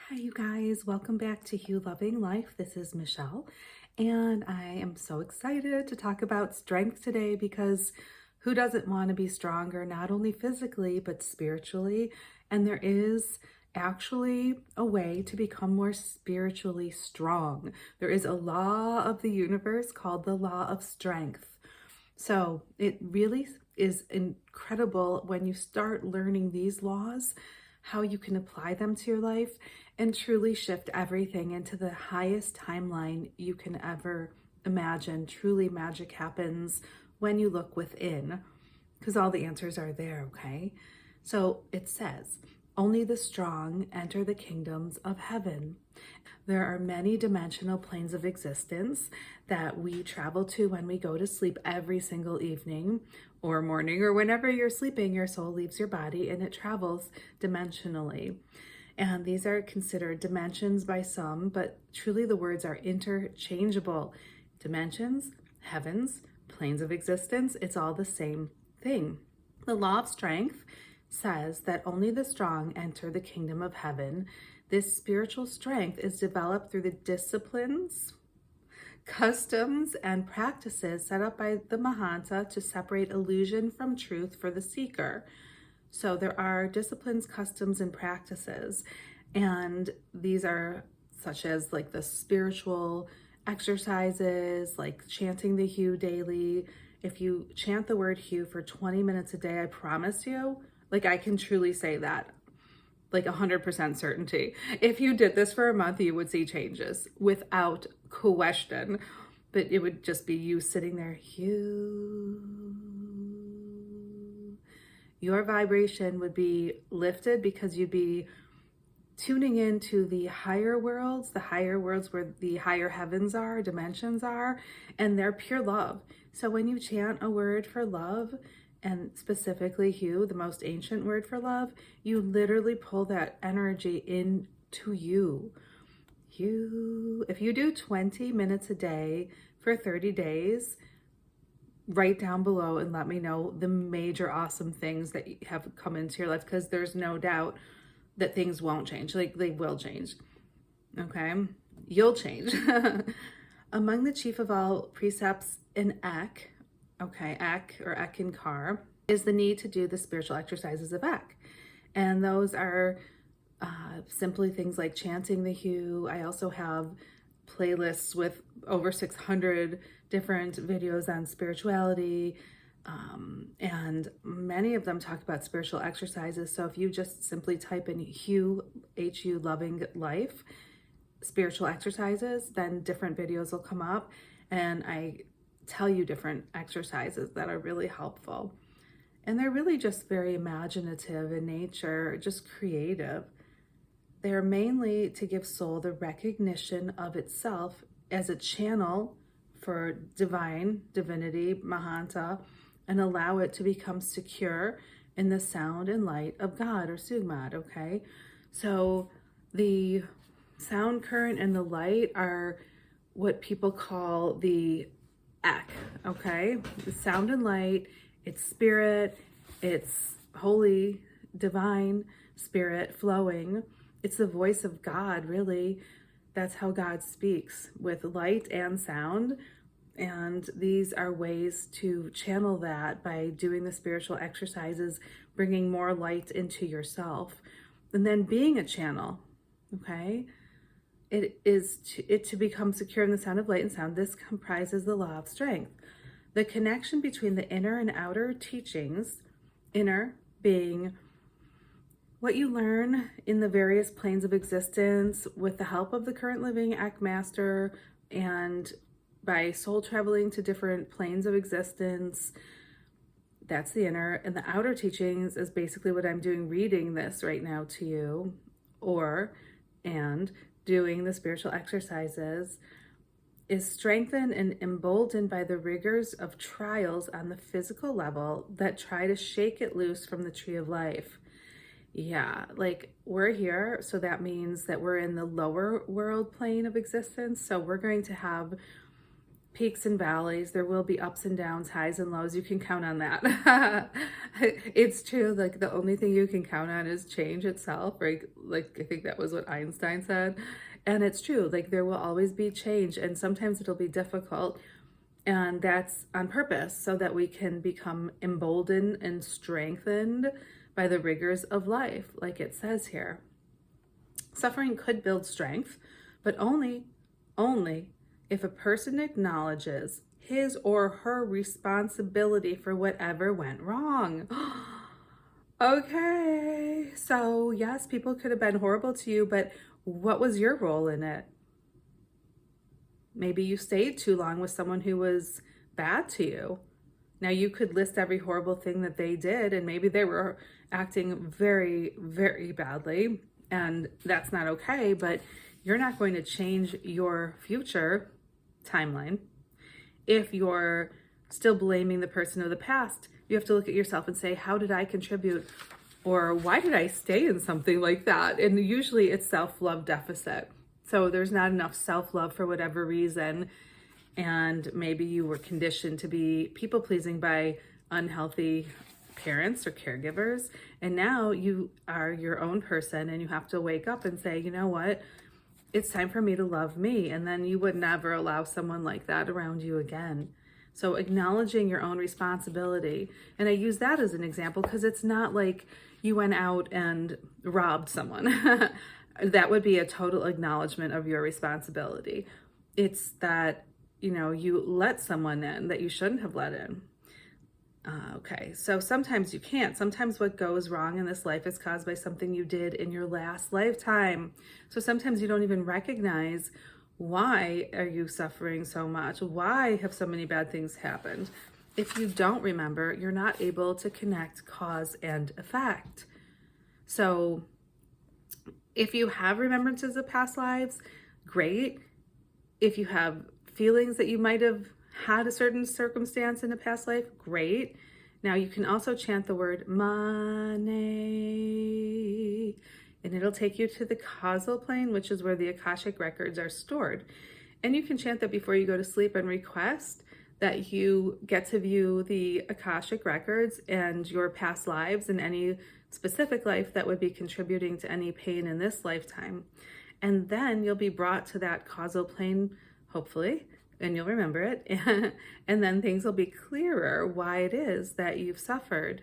Hi, you guys. Welcome back to You Loving Life. This is Michelle, and I am so excited to talk about strength today because who doesn't want to be stronger, not only physically, but spiritually? And there is actually a way to become more spiritually strong. There is a law of the universe called the law of strength. So it really is incredible when you start learning these laws, how you can apply them to your life and truly shift everything into the highest timeline you can ever imagine. Truly, magic happens when you look within because all the answers are there, okay? So it says, only the strong enter the kingdoms of heaven. There are many dimensional planes of existence that we travel to when we go to sleep every single evening or morning, or whenever you're sleeping, your soul leaves your body and it travels dimensionally. And these are considered dimensions by some, but truly the words are interchangeable. Dimensions, heavens, planes of existence, it's all the same thing. The law of strength says that only the strong enter the kingdom of heaven. This spiritual strength is developed through the disciplines, customs, and practices set up by the Mahanta to separate illusion from truth for the seeker. So there are disciplines, customs, and practices, and these are such as like the spiritual exercises, like chanting the hue daily. If you chant the word hue for 20 minutes a day, I promise you, like I can truly say that, like 100% certainty. If you did this for a month, you would see changes without question. But it would just be you sitting there, hue. Your vibration would be lifted because you'd be tuning into the higher worlds where the higher heavens are, dimensions are, and they're pure love. So when you chant a word for love, and specifically hue, the most ancient word for love, you literally pull that energy into you. If you do 20 minutes a day for 30 days, write down below and let me know the major awesome things that have come into your life, because there's no doubt that things won't change. Like they will change. Okay? You'll change. Among the chief of all precepts in Ek, okay, Ek or Eckankar, is the need to do the spiritual exercises of Ek. And those are simply things like chanting the hue. I also have playlists with over 600 different videos on spirituality, and many of them talk about spiritual exercises. So if you just simply type in hue, H-U, loving life, spiritual exercises, then different videos will come up, and I tell you different exercises that are really helpful. And they're really just very imaginative in nature, just creative. They are mainly to give soul the recognition of itself as a channel for divinity, Mahanta, and allow it to become secure in the sound and light of God, or Sugmad, okay? So the sound current and the light are what people call the Ek, okay? The sound and light, it's spirit, it's holy, divine spirit flowing. It's the voice of God, really. That's how God speaks, with light and sound. And these are ways to channel that by doing the spiritual exercises, bringing more light into yourself, and then being a channel, okay? It is to become secure in the sound of light and sound. This comprises the law of strength. The connection between the inner and outer teachings, inner being what you learn in the various planes of existence with the help of the current living Ek Master, and by soul traveling to different planes of existence. That's the inner. And the outer teachings is basically what I'm doing, reading this right now to you, and doing the spiritual exercises, is strengthened and emboldened by the rigors of trials on the physical level that try to shake it loose from the tree of life. Yeah, like we're here, so that means that we're in the lower world plane of existence. So we're going to have peaks and valleys. There will be ups and downs, highs and lows. You can count on that. It's true. Like the only thing you can count on is change itself, right? Like I think that was what Einstein said. And it's true. Like there will always be change, and sometimes it'll be difficult. And that's on purpose so that we can become emboldened and strengthened by the rigors of life, like it says here. Suffering could build strength, but only if a person acknowledges his or her responsibility for whatever went wrong. Okay, so yes, people could have been horrible to you, but what was your role in it? Maybe you stayed too long with someone who was bad to you. Now you could list every horrible thing that they did, and maybe they were acting very, very badly, and that's not okay, but you're not going to change your future timeline. If you're still blaming the person of the past, you have to look at yourself and say, how did I contribute? Or why did I stay in something like that? And usually it's self-love deficit. So there's not enough self-love for whatever reason. And maybe you were conditioned to be people-pleasing by unhealthy parents or caregivers. And now you are your own person, and you have to wake up and say, you know what? It's time for me to love me. And then you would never allow someone like that around you again. So acknowledging your own responsibility. And I use that as an example because it's not like you went out and robbed someone. That would be a total acknowledgement of your responsibility. It's that, you let someone in that you shouldn't have let in. Okay, so sometimes you can't. Sometimes what goes wrong in this life is caused by something you did in your last lifetime. So sometimes you don't even recognize, why are you suffering so much? Why have so many bad things happened? If you don't remember, you're not able to connect cause and effect. So if you have remembrances of past lives, great. If you have feelings that you might have had a certain circumstance in a past life, great. Now you can also chant the word money, and it'll take you to the causal plane, which is where the Akashic records are stored. And you can chant that before you go to sleep and request that you get to view the Akashic records and your past lives and any specific life that would be contributing to any pain in this lifetime. And then you'll be brought to that causal plane, hopefully, and you'll remember it. And then things will be clearer why it is that you've suffered.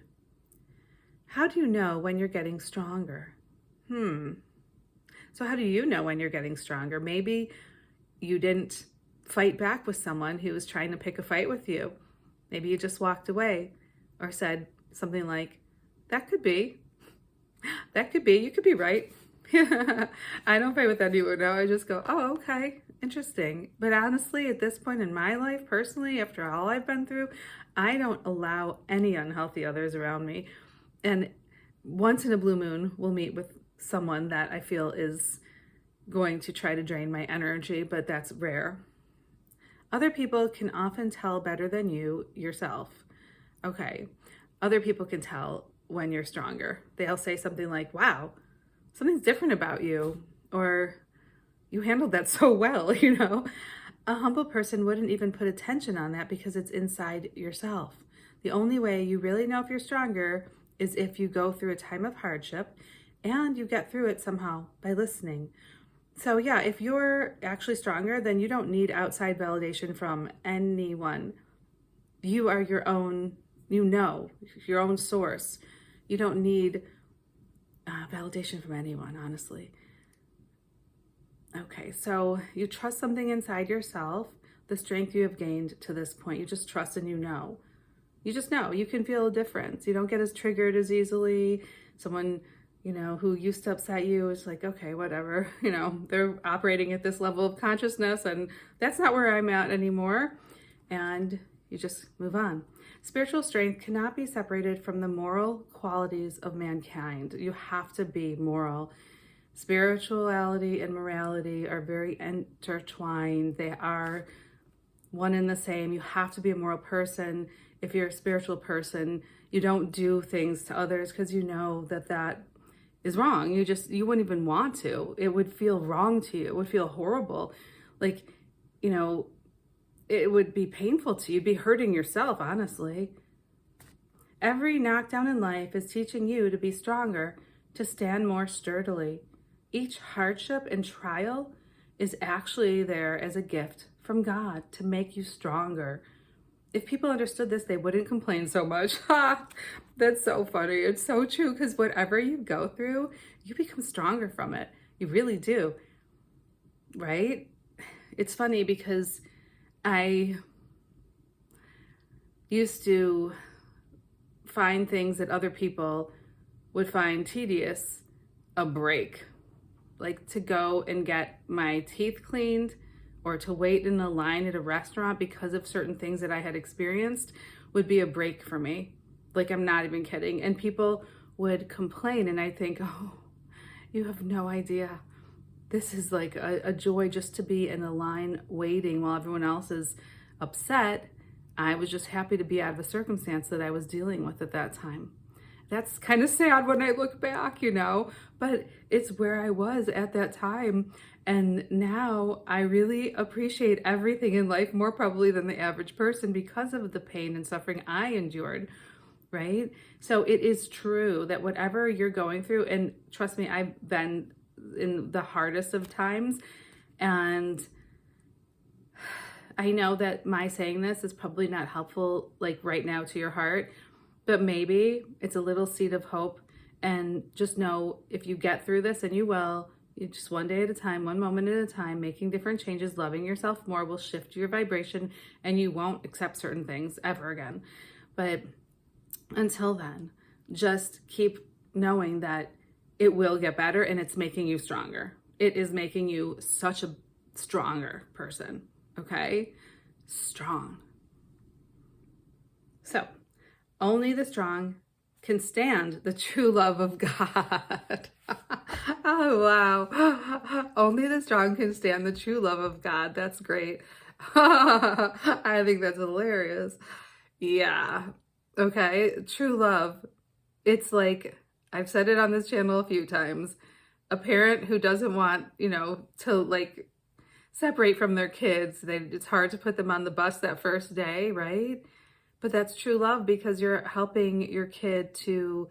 How do you know when you're getting stronger? So how do you know when you're getting stronger? Maybe you didn't fight back with someone who was trying to pick a fight with you. Maybe you just walked away or said something like, that could be, you could be right. I don't fight with anyone now. I just go, oh, okay, interesting. But honestly, at this point in my life, personally, after all I've been through, I don't allow any unhealthy others around me. And once in a blue moon, we'll meet with someone that I feel is going to try to drain my energy, but that's rare. Other people can often tell better than you yourself. Okay, other people can tell when you're stronger. They'll say something like, wow, something's different about you, or you handled that so well, A humble person wouldn't even put attention on that because it's inside yourself. The only way you really know if you're stronger is if you go through a time of hardship and you get through it somehow by listening. So yeah, if you're actually stronger, then you don't need outside validation from anyone. You are your own, your own source. You don't need validation from anyone, honestly. Okay, so you trust something inside yourself, the strength you have gained to this point. You just trust and you know. You just know. You can feel a difference. You don't get as triggered as easily. Someone, who used to upset you is like, okay, whatever. They're operating at this level of consciousness and that's not where I'm at anymore. And you just move on. Spiritual strength cannot be separated from the moral qualities of mankind. You have to be moral. Spirituality and morality are very intertwined. They are one and the same. You have to be a moral person. If you're a spiritual person, you don't do things to others because you know that is wrong. You wouldn't even want to. It would feel wrong to you. It would feel horrible. Like, it would be painful to you. You'd be hurting yourself, honestly. Every knockdown in life is teaching you to be stronger, to stand more sturdily. Each hardship and trial is actually there as a gift from God to make you stronger. If people understood this, they wouldn't complain so much. That's so funny. It's so true, because whatever you go through, you become stronger from it. You really do, right? It's funny because I used to find things that other people would find tedious a break. Like to go and get my teeth cleaned or to wait in a line at a restaurant because of certain things that I had experienced would be a break for me. Like, I'm not even kidding. And people would complain, and I think, oh, you have no idea. This is like a joy just to be in a line waiting while everyone else is upset. I was just happy to be out of a circumstance that I was dealing with at that time. That's kind of sad when I look back, but it's where I was at that time. And now I really appreciate everything in life more probably than the average person because of the pain and suffering I endured, right? So it is true that whatever you're going through, and trust me, I've been in the hardest of times, and I know that my saying this is probably not helpful like right now to your heart, but maybe it's a little seed of hope. And just know, if you get through this, and you will, you just one day at a time, one moment at a time, making different changes, loving yourself more will shift your vibration, and you won't accept certain things ever again. But until then, just keep knowing that it will get better, and it's making you stronger. It is making you such a stronger person, okay? Strong. So, only the strong can stand the true love of God. Oh, wow. Only the strong can stand the true love of God. That's great. I think that's hilarious. Yeah. Okay. True love. It's like, I've said it on this channel a few times. A parent who doesn't want, to like separate from their kids. It's hard to put them on the bus that first day, right? But that's true love, because you're helping your kid to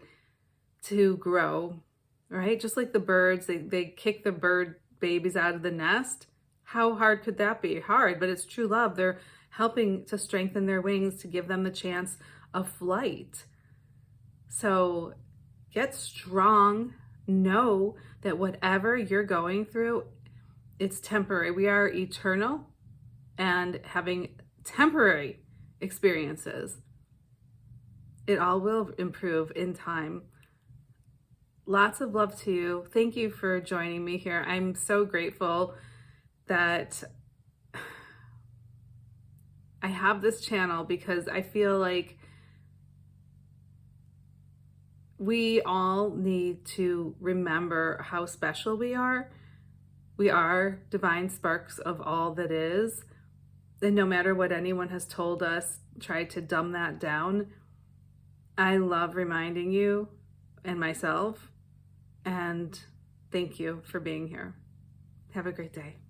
grow, right? Just like the birds, they kick the bird babies out of the nest. How hard could that be? Hard, but it's true love. They're helping to strengthen their wings to give them the chance of flight. So get strong. Know that whatever you're going through, it's temporary. We are eternal and having temporary experiences. It all will improve in time. Lots of love to you. Thank you for joining me here. I'm so grateful that I have this channel, because I feel like we all need to remember how special we are. We are divine sparks of all that is. And no matter what anyone has told us, try to dumb that down. I love reminding you and myself, and thank you for being here. Have a great day.